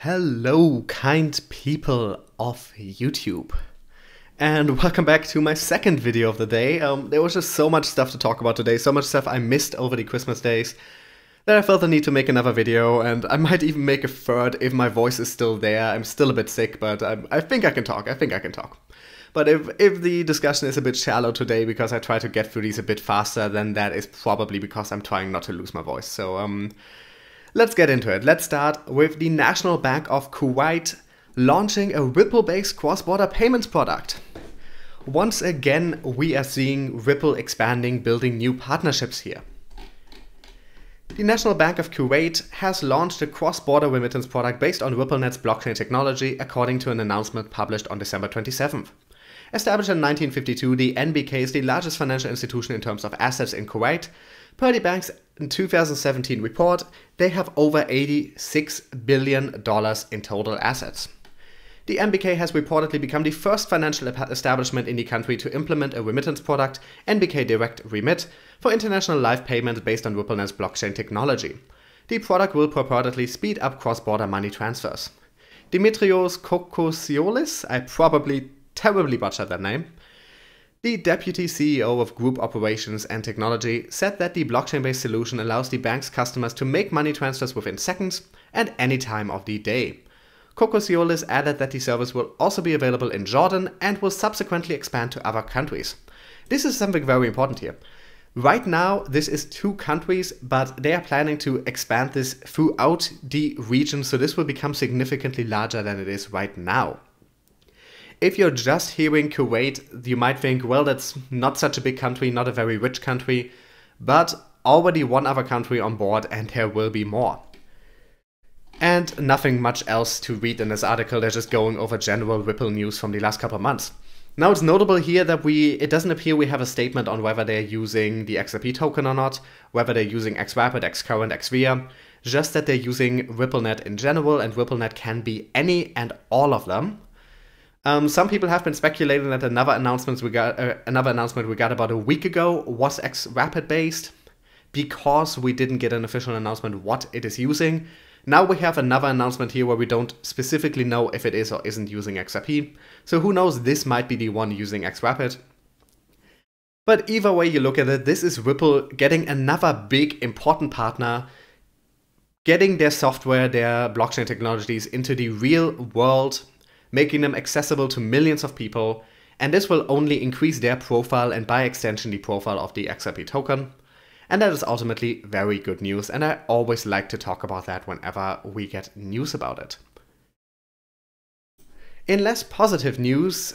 Hello, kind people of YouTube. And welcome back to my second video of the day. There was just so much stuff to talk about today, so much stuff I missed over the Christmas days, that I felt the need to make another video, and I might even make a third if my voice is still there. I'm still a bit sick, but I think I can talk. But if the discussion is a bit shallow today because I try to get through these a bit faster, then that is probably because I'm trying not to lose my voice. So let's get into it. Let's start with the National Bank of Kuwait launching a Ripple-based cross-border payments product. Once again, we are seeing Ripple expanding, building new partnerships here. The National Bank of Kuwait has launched a cross-border remittance product based on RippleNet's blockchain technology, according to an announcement published on December 27th. Established in 1952, the NBK is the largest financial institution in terms of assets in Kuwait. Per the bank's 2017 report, they have over $86 billion in total assets. The NBK has reportedly become the first financial establishment in the country to implement a remittance product, NBK Direct Remit, for international live payments based on RippleNet's blockchain technology. The product will purportedly speed up cross-border money transfers. Dimitrios Kokosiolis, I probably terribly butchered that name, the deputy CEO of Group Operations and Technology, said that the blockchain-based solution allows the bank's customers to make money transfers within seconds and any time of the day. Kokosiolis added that the service will also be available in Jordan and will subsequently expand to other countries. This is something very important here. Right now, this is 2 countries, but they are planning to expand this throughout the region, so this will become significantly larger than it is right now. If you're just hearing Kuwait, you might think, well, that's not such a big country, not a very rich country, but already one other country on board, and there will be more. And nothing much else to read in this article, they're just going over general Ripple news from the last couple of months. Now it's notable here that it doesn't appear we have a statement on whether they're using the XRP token or not, whether they're using XRapid, XCurrent, XVIA, just that they're using RippleNet in general, and RippleNet can be any and all of them. Some people have been speculating that another announcement we got about a week ago was XRapid based, because we didn't get an official announcement what it is using. Now we have another announcement here where we don't specifically know if it is or isn't using XRP, so who knows, this might be the one using XRapid. But either way you look at it, this is Ripple getting another big important partner, getting their software, their blockchain technologies into the real world, making them accessible to millions of people, and this will only increase their profile and by extension the profile of the XRP token. And that is ultimately very good news, and I always like to talk about that whenever we get news about it. In less positive news,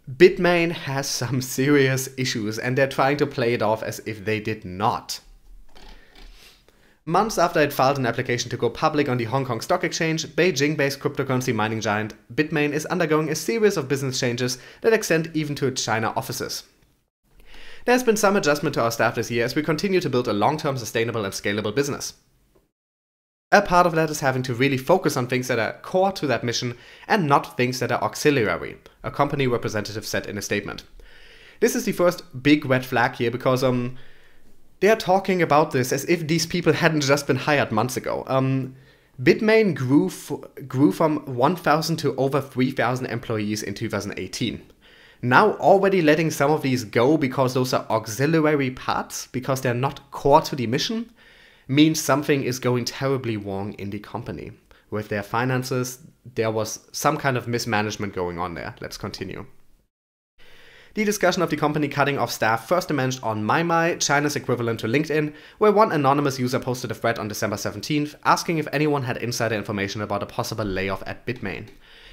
Bitmain has some serious issues, and they're trying to play it off as if they did not. Months after it filed an application to go public on the Hong Kong Stock Exchange, Beijing-based cryptocurrency mining giant Bitmain is undergoing a series of business changes that extend even to its China offices. There has been some adjustment to our staff this year as we continue to build a long-term sustainable and scalable business. A part of that is having to really focus on things that are core to that mission and not things that are auxiliary, a company representative said in a statement. This is the first big red flag here because they are talking about this as if these people hadn't just been hired months ago. Bitmain grew from 1,000 to over 3,000 employees in 2018. Now already letting some of these go because those are auxiliary parts, because they're not core to the mission, means something is going terribly wrong in the company. With their finances, there was some kind of mismanagement going on there. Let's continue. The discussion of the company cutting off staff first emerged on MyMy, China's equivalent to LinkedIn, where one anonymous user posted a thread on December 17th asking if anyone had insider information about a possible layoff at Bitmain.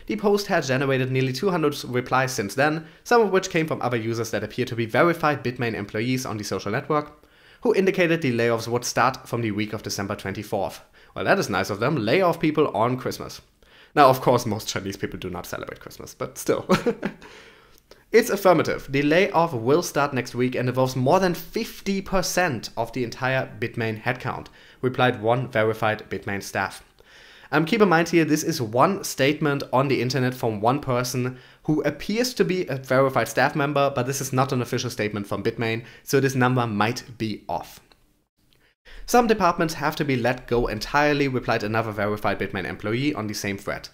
The post had generated nearly 200 replies since then, some of which came from other users that appear to be verified Bitmain employees on the social network, who indicated the layoffs would start from the week of December 24th. Well, that is nice of them, lay off people on Christmas. Now, of course, most Chinese people do not celebrate Christmas, but still. It's affirmative. The layoff will start next week and involves more than 50% of the entire Bitmain headcount, replied one verified Bitmain staff. Keep in mind here, this is one statement on the internet from one person who appears to be a verified staff member, but this is not an official statement from Bitmain, so this number might be off. Some departments have to be let go entirely, replied another verified Bitmain employee on the same thread.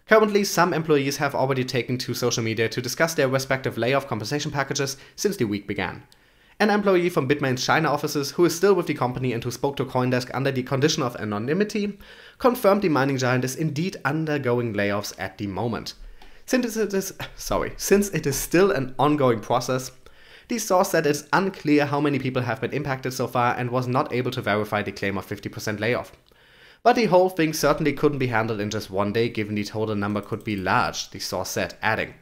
Currently, some employees have already taken to social media to discuss their respective layoff compensation packages since the week began. An employee from Bitmain's China offices, who is still with the company and who spoke to CoinDesk under the condition of anonymity, confirmed the mining giant is indeed undergoing layoffs at the moment. Since it is still an ongoing process, the source said it's unclear how many people have been impacted so far and was not able to verify the claim of 50% layoff. But the whole thing certainly couldn't be handled in just one day, given the total number could be large, the source said, adding,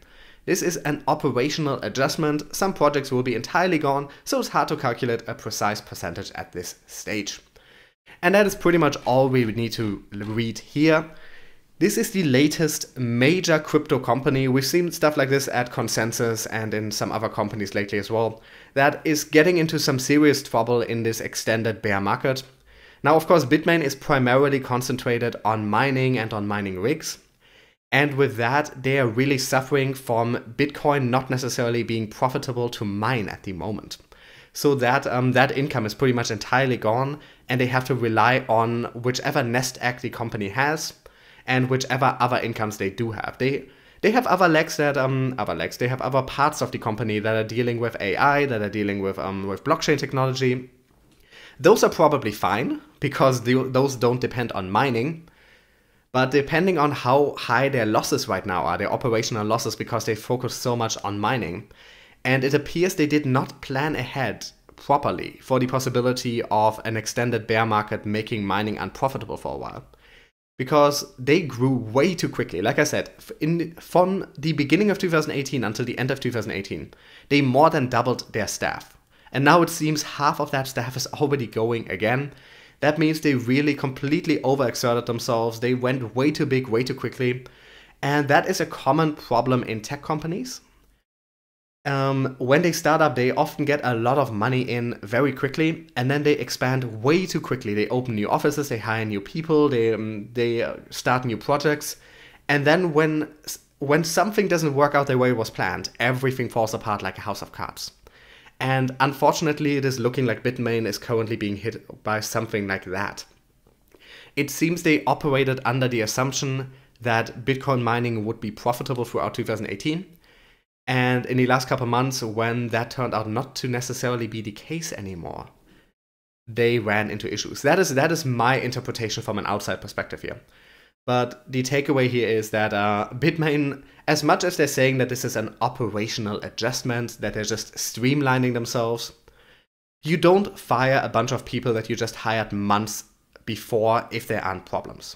"This is an operational adjustment, some projects will be entirely gone, so it's hard to calculate a precise percentage at this stage." And that is pretty much all we need to read here. This is the latest major crypto company. We've seen stuff like this at Consensus and in some other companies lately as well, that is getting into some serious trouble in this extended bear market. Now, of course, Bitmain is primarily concentrated on mining and on mining rigs. And with that, they are really suffering from Bitcoin not necessarily being profitable to mine at the moment. So that income is pretty much entirely gone, and they have to rely on whichever nest egg the company has and whichever other incomes they do have. They have other legs they have other parts of the company that are dealing with AI, that are dealing with blockchain technology. Those are probably fine, because those don't depend on mining. But depending on how high their losses right now are, their operational losses, because they focus so much on mining, and it appears they did not plan ahead properly for the possibility of an extended bear market making mining unprofitable for a while. Because they grew way too quickly. Like I said, from the beginning of 2018 until the end of 2018, they more than doubled their staff. And now it seems half of that staff is already going again. That means they really completely overexerted themselves. They went way too big, way too quickly. And that is a common problem in tech companies. When they start up, they often get a lot of money in very quickly, and then they expand way too quickly. They open new offices, they hire new people, they start new projects. And then when something doesn't work out the way it was planned, everything falls apart like a house of cards. And unfortunately, it is looking like Bitmain is currently being hit by something like that. It seems they operated under the assumption that Bitcoin mining would be profitable throughout 2018. And in the last couple months, when that turned out not to necessarily be the case anymore, they ran into issues. That is my interpretation from an outside perspective here. But the takeaway here is that Bitmain, as much as they're saying that this is an operational adjustment, that they're just streamlining themselves, you don't fire a bunch of people that you just hired months before if there aren't problems.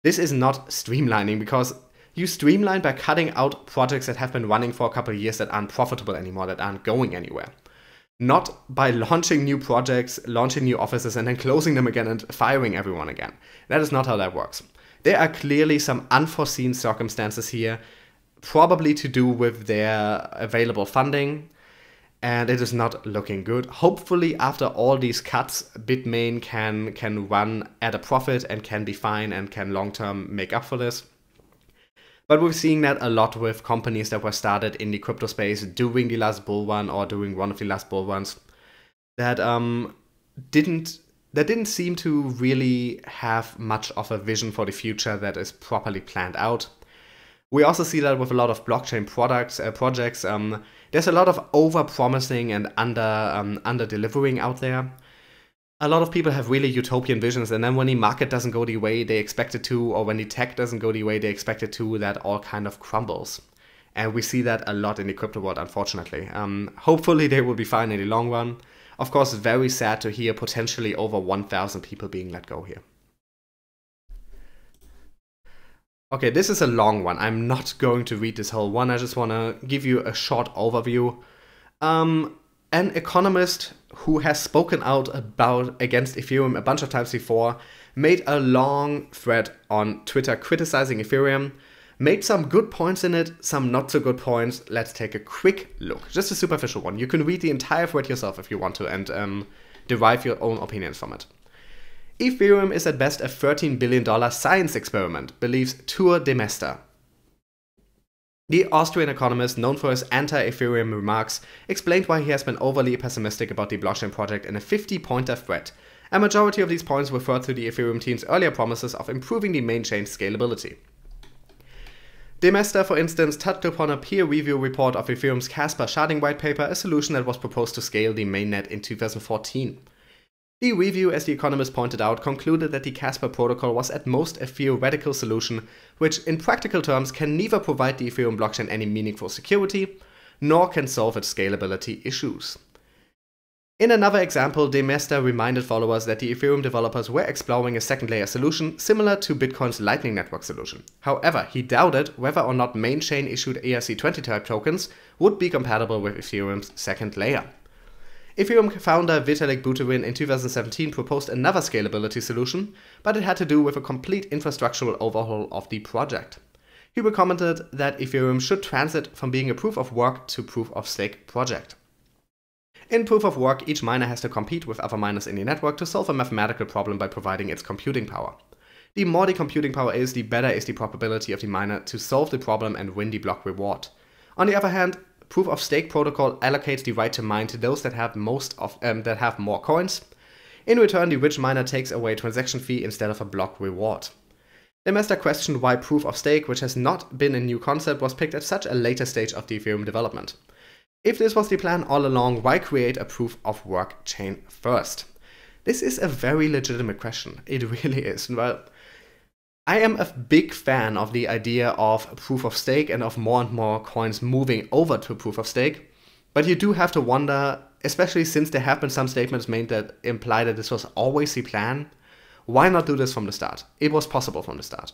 This is not streamlining, because you streamline by cutting out projects that have been running for a couple of years that aren't profitable anymore, that aren't going anywhere. Not by launching new projects, launching new offices, and then closing them again and firing everyone again. That is not how that works. There are clearly some unforeseen circumstances here, probably to do with their available funding, and it is not looking good. Hopefully, after all these cuts, Bitmain can run at a profit and can be fine and can long-term make up for this. But we're seeing that a lot with companies that were started in the crypto space during the last bull run or during one of the last bull runs that didn't seem to really have much of a vision for the future that is properly planned out. We also see that with a lot of blockchain projects. There's a lot of over-promising and under-delivering out there. A lot of people have really utopian visions, and then when the market doesn't go the way they expect it to, or when the tech doesn't go the way they expect it to, that all kind of crumbles. And we see that a lot in the crypto world, unfortunately. Hopefully they will be fine in the long run. Of course, very sad to hear potentially over 1,000 people being let go here. Okay, this is a long one. I'm not going to read this whole one. I just want to give you a short overview. An economist who has spoken out against Ethereum a bunch of times before made a long thread on Twitter criticizing Ethereum, made some good points in it, some not so good points. Let's take a quick look, just a superficial one. You can read the entire thread yourself if you want to and derive your own opinions from it. Ethereum is at best a $13 billion science experiment, believes Tour de Mester. The Austrian economist, known for his anti-Ethereum remarks, explained why he has been overly pessimistic about the blockchain project in a 50-pointer thread, A majority of these points refer to the Ethereum team's earlier promises of improving the main chain's scalability. Esther, for instance, touched upon a peer review report of Ethereum's Casper sharding white paper, a solution that was proposed to scale the mainnet in 2014. The review, as The Economist pointed out, concluded that the Casper protocol was at most a theoretical solution, which in practical terms can neither provide the Ethereum blockchain any meaningful security, nor can solve its scalability issues. In another example, Esther reminded followers that the Ethereum developers were exploring a second layer solution similar to Bitcoin's Lightning Network solution. However, he doubted whether or not main chain issued ERC20 type tokens would be compatible with Ethereum's second layer. Ethereum founder Vitalik Buterin in 2017 proposed another scalability solution, but it had to do with a complete infrastructural overhaul of the project. He recommended that Ethereum should transit from being a proof of work to proof of stake project. In proof of work, each miner has to compete with other miners in the network to solve a mathematical problem by providing its computing power. The more the computing power is, the better is the probability of the miner to solve the problem and win the block reward. On the other hand, proof of stake protocol allocates the right to mine to those that have more coins. In return, the rich miner takes away a transaction fee instead of a block reward. Esther questioned why proof of stake, which has not been a new concept, was picked at such a later stage of the Ethereum development. If this was the plan all along, why create a proof of work chain first? This is a very legitimate question. It really is. Well, I am a big fan of the idea of proof of stake and of more and more coins moving over to proof of stake, but you do have to wonder, especially since there have been some statements made that imply that this was always the plan, why not do this from the start? It was possible from the start.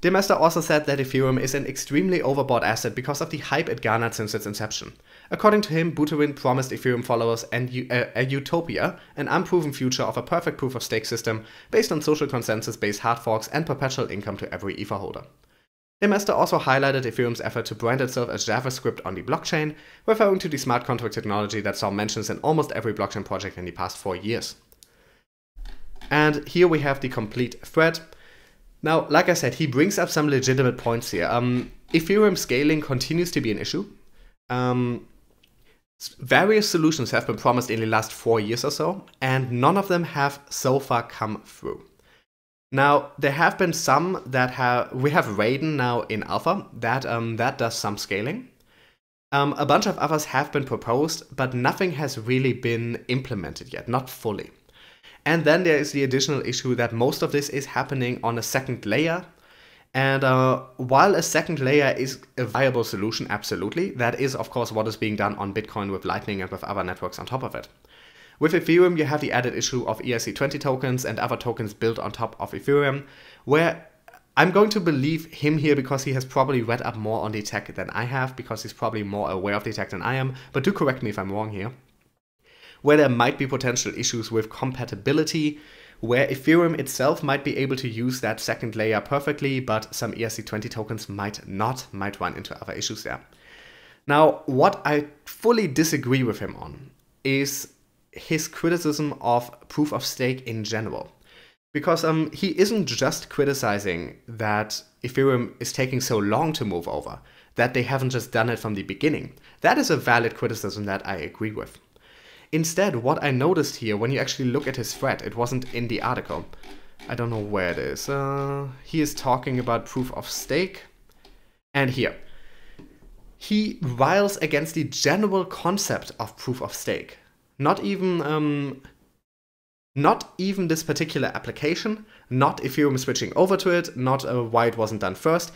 Esther also said that Ethereum is an extremely overbought asset because of the hype it garnered since its inception. According to him, Buterin promised Ethereum followers a utopia, an unproven future of a perfect proof-of-stake system based on social consensus-based hard forks and perpetual income to every Ether holder. Esther also highlighted Ethereum's effort to brand itself as JavaScript on the blockchain, referring to the smart contract technology that saw mentions in almost every blockchain project in the past 4 years. And here we have the complete thread. Now, like I said, he brings up some legitimate points here. Ethereum scaling continues to be an issue. Various solutions have been promised in the last 4 years or so, and none of them have so far come through. Now, there have been some that we have Raiden now in alpha, that does some scaling. A bunch of others have been proposed, but nothing has really been implemented yet, not fully. And then there is the additional issue that most of this is happening on a second layer. And while a second layer is a viable solution, absolutely, that is of course what is being done on Bitcoin with Lightning and with other networks on top of it. With Ethereum, you have the added issue of ERC20 tokens and other tokens built on top of Ethereum, where I'm going to believe him here because he has probably read up more on the tech than I have, because he's probably more aware of the tech than I am, but do correct me if I'm wrong here. Where there might be potential issues with compatibility, where Ethereum itself might be able to use that second layer perfectly, but some ERC20 tokens might run into other issues there. Now, what I fully disagree with him on is his criticism of proof of stake in general. Because he isn't just criticizing that Ethereum is taking so long to move over, that they haven't just done it from the beginning. That is a valid criticism that I agree with. Instead, what I noticed here, when you actually look at his thread, it wasn't in the article. I don't know where it is. He is talking about proof of stake. And here. He riles against the general concept of proof of stake. Not even this particular application, not Ethereum switching over to it, not why it wasn't done first,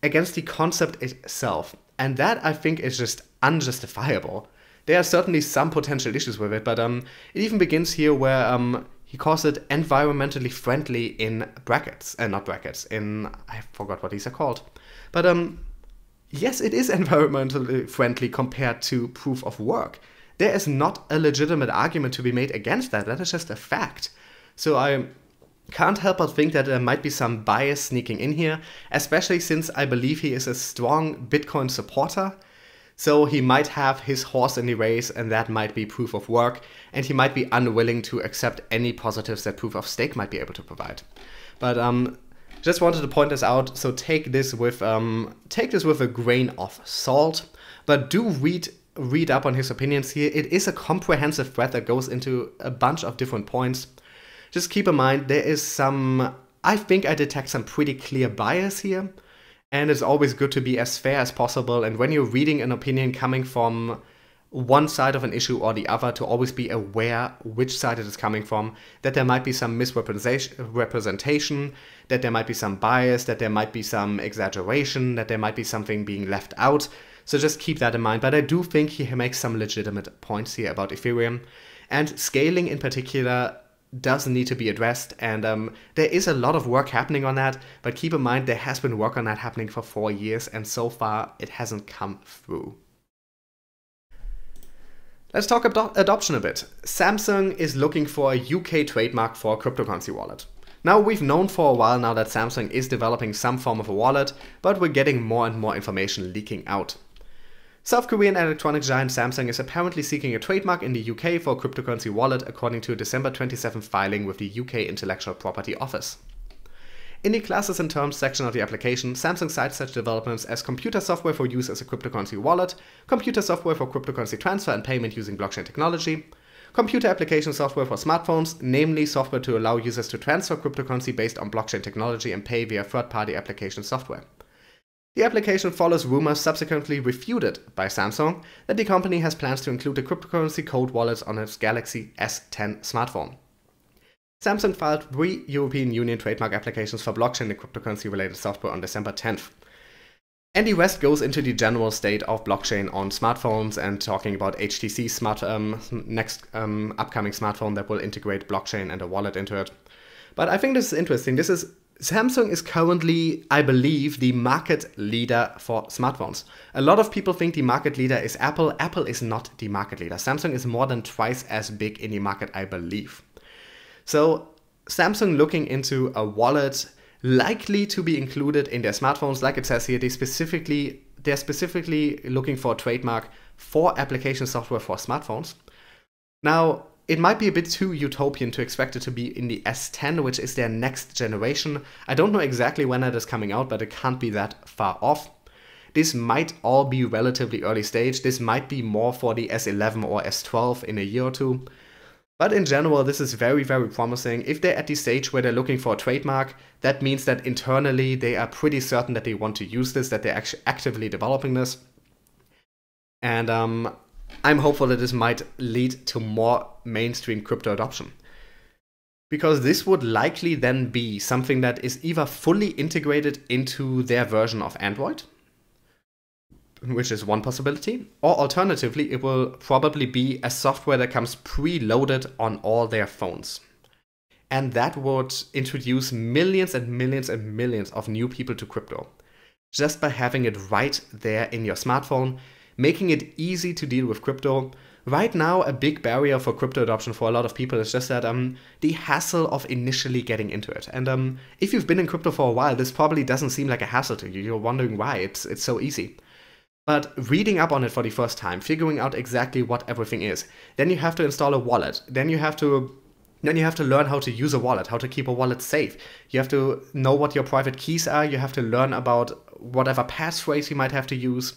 against the concept itself. And that, I think, is just unjustifiable. There are certainly some potential issues with it, but it even begins here where he calls it environmentally friendly in brackets. Not brackets, I forgot what these are called. But yes, it is environmentally friendly compared to proof of work. There is not a legitimate argument to be made against that. That is just a fact. So I can't help but think that there might be some bias sneaking in here, especially since I believe he is a strong Bitcoin supporter. So he might have his horse in the race, and that might be proof of work, and he might be unwilling to accept any positives that proof of stake might be able to provide. But just wanted to point this out, so take this with a grain of salt, but do read read up on his opinions here. It is a comprehensive thread that goes into a bunch of different points. Just keep in mind there is some, I think I detect some pretty clear bias here, and it's always good to be as fair as possible, and when you're reading an opinion coming from one side of an issue or the other, to always be aware which side it is coming from, that there might be some misrepresentation, that there might be some bias, that there might be some exaggeration, that there might be something being left out. So just keep that in mind. But I do think he makes some legitimate points here about Ethereum, and scaling in particular does need to be addressed, and there is a lot of work happening on that, but keep in mind there has been work on that happening for 4 years, and so far it hasn't come through. Let's talk about adoption a bit. Samsung is looking for a UK trademark for a cryptocurrency wallet. Now, we've known for a while now that Samsung is developing some form of a wallet, but we're getting more and more information leaking out. South Korean electronics giant Samsung is apparently seeking a trademark in the UK for a cryptocurrency wallet, according to a December 27th filing with the UK Intellectual Property Office. In the classes and terms section of the application, Samsung cites such developments as computer software for use as a cryptocurrency wallet, computer software for cryptocurrency transfer and payment using blockchain technology, computer application software for smartphones, namely software to allow users to transfer cryptocurrency based on blockchain technology and pay via third-party application software. The application follows rumors subsequently refuted by Samsung that the company has plans to include the cryptocurrency code wallets on its Galaxy S10 smartphone. Samsung filed 3 European Union trademark applications for blockchain and cryptocurrency-related software on December 10th. And the rest goes into the general state of blockchain on smartphones and talking about HTC's next upcoming smartphone that will integrate blockchain and a wallet into it. But I think this is interesting. Samsung is currently, I believe, the market leader for smartphones. A lot of people think the market leader is Apple. Apple is not the market leader. Samsung is more than twice as big in the market, I believe. So Samsung looking into a wallet likely to be included in their smartphones. Like it says here, they're specifically looking for a trademark for application software for smartphones. Now, it might be a bit too utopian to expect it to be in the S10, which is their next generation. I don't know exactly when that is coming out, but it can't be that far off. This might all be relatively early stage. This might be more for the S11 or S12 in a year or two. But in general, this is very, very promising. If they're at the stage where they're looking for a trademark, that means that internally they are pretty certain that they want to use this, that they're actually actively developing this. And I'm hopeful that this might lead to more mainstream crypto adoption. Because this would likely then be something that is either fully integrated into their version of Android, which is one possibility, or alternatively, it will probably be a software that comes preloaded on all their phones. And that would introduce millions and millions and millions of new people to crypto, just by having it right there in your smartphone, making it easy to deal with crypto. Right now, a big barrier for crypto adoption for a lot of people is just that the hassle of initially getting into it. And if you've been in crypto for a while, this probably doesn't seem like a hassle to you. You're wondering why it's so easy. But reading up on it for the first time, figuring out exactly what everything is, then you have to install a wallet. Then you have to learn how to use a wallet, how to keep a wallet safe. You have to know what your private keys are. You have to learn about whatever passphrase you might have to use.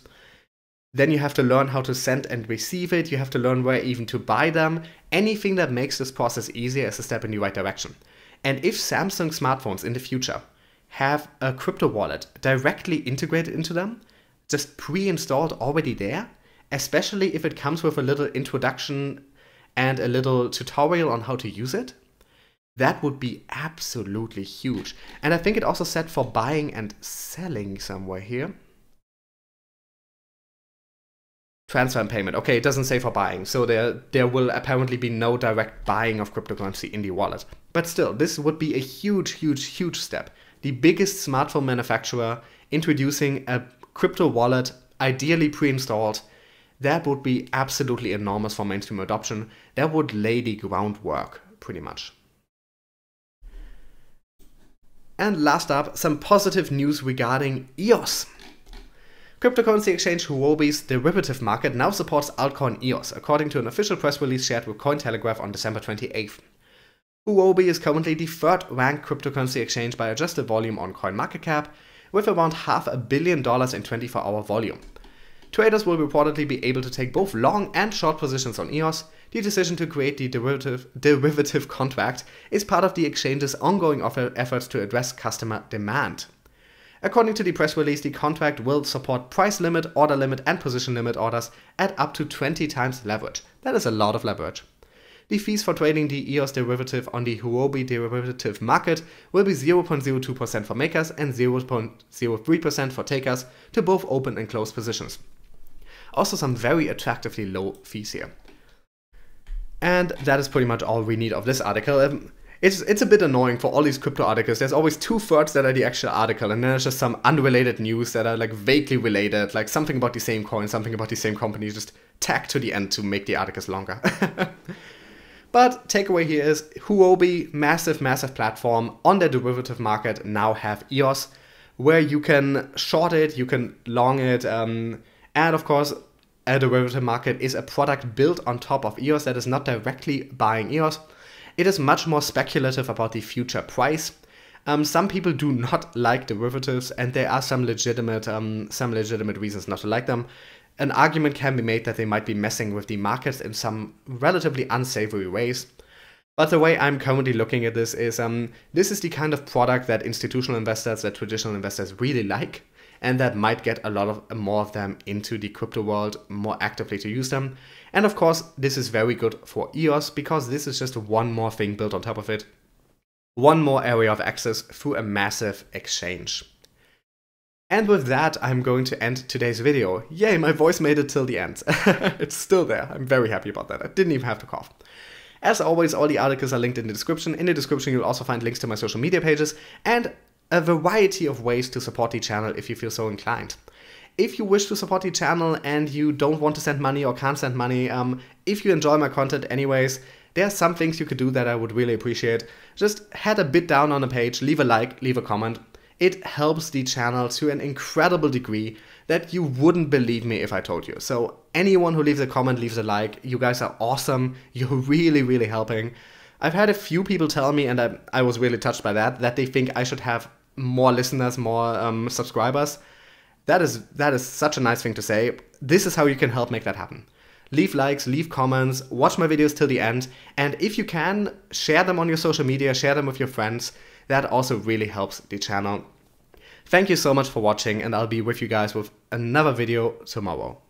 Then you have to learn how to send and receive it. You have to learn where even to buy them. Anything that makes this process easier is a step in the right direction. And if Samsung smartphones in the future have a crypto wallet directly integrated into them, just pre-installed already there, especially if it comes with a little introduction and a little tutorial on how to use it, that would be absolutely huge. And I think it also said for buying and selling somewhere here. Transfer and payment. Okay, it doesn't say for buying, so there will apparently be no direct buying of cryptocurrency in the wallet. But still, this would be a huge, huge, huge step. The biggest smartphone manufacturer introducing a crypto wallet, ideally pre-installed, that would be absolutely enormous for mainstream adoption. That would lay the groundwork, pretty much. And last up, some positive news regarding EOS. Cryptocurrency exchange Huobi's derivative market now supports altcoin EOS, according to an official press release shared with Cointelegraph on December 28th. Huobi is currently the third-ranked cryptocurrency exchange by adjusted volume on CoinMarketCap, with around $500 million in 24-hour volume. traders will reportedly be able to take both long and short positions on EOS. The decision to create the derivative contract is part of the exchange's ongoing efforts to address customer demand. According to the press release, the contract will support price limit, order limit, and position limit orders at up to 20 times leverage. That is a lot of leverage. The fees for trading the EOS derivative on the Huobi derivative market will be 0.02% for makers and 0.03% for takers to both open and close positions. Also some very attractively low fees here. And that is pretty much all we need of this article. It's a bit annoying for all these crypto articles. There's always 2/3 that are the actual article, and then there's just some unrelated news that are like vaguely related, like something about the same coin, something about the same company, just tacked to the end to make the articles longer. But takeaway here is Huobi, massive platform on the derivative market, now have EOS, where you can short it, you can long it, and of course a derivative market is a product built on top of EOS that is not directly buying EOS. It is much more speculative about the future price. Some people do not like derivatives, and there are some legitimate reasons not to like them. An argument can be made that they might be messing with the markets in some relatively unsavory ways. But the way I'm currently looking at this is the kind of product that institutional investors, that traditional investors really like, and that might get a lot more of them into the crypto world more actively to use them. And of course, this is very good for EOS because this is just one more thing built on top of it. One more area of access through a massive exchange. And with that, I'm going to end today's video. Yay, my voice made it till the end. It's still there. I'm very happy about that. I didn't even have to cough. As always, all the articles are linked in the description. In the description, you'll also find links to my social media pages and a variety of ways to support the channel if you feel so inclined. If you wish to support the channel and you don't want to send money or can't send money, if you enjoy my content anyways, there are some things you could do that I would really appreciate. Just head a bit down on the page, leave a like, leave a comment. It helps the channel to an incredible degree that you wouldn't believe me if I told you. So anyone who leaves a comment, leaves a like, you guys are awesome. You're really helping. I've had a few people tell me, and I was really touched by that they think I should have more listeners, more subscribers. That is such a nice thing to say. This is how you can help make that happen. Leave likes, leave comments, watch my videos till the end, and if you can, share them on your social media, share them with your friends. That also really helps the channel. Thank you so much for watching, and I'll be with you guys with another video tomorrow.